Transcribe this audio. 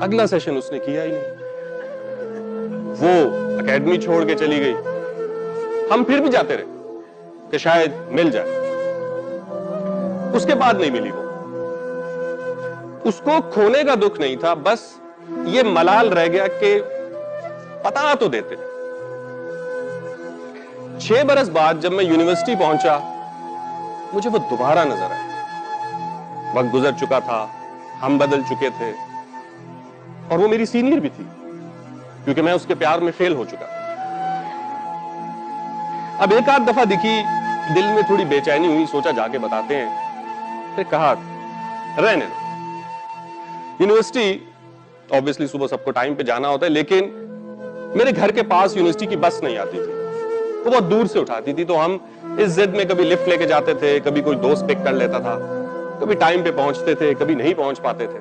अगला सेशन उसने किया ही नहीं। वो एकेडमी छोड़ के चली गई। हम फिर भी जाते रहे कि शायद मिल जाए। उसके बाद नहीं मिली वो। उसको खोने का दुख नहीं था, बस ये मलाल रह गया कि पता तो देते। 6 बरस बाद जब मैं यूनिवर्सिटी पहुंचा, मुझे वो दोबारा नजर आया। वक्त गुजर चुका था, हम बदल चुके थे, और वो मेरी सीनियर भी थी, क्योंकि मैं उसके प्यार में फेल हो चुका। अब एक आध दफा दिखी, दिल में थोड़ी बेचैनी हुई, सोचा जाके बताते हैं। फिर कहा रहने दो। यूनिवर्सिटी ऑब्वियसली सुबह सबको टाइम पे जाना होता है, लेकिन मेरे घर के पास यूनिवर्सिटी की बस नहीं आती थी, वो बहुत दूर से उठाती थी। तो हम इस जिद में कभी लिफ्ट लेके जाते थे, कभी कोई दोस्त पिक कर लेता था, कभी टाइम पे पहुंचते थे, कभी नहीं पहुंच पाते थे।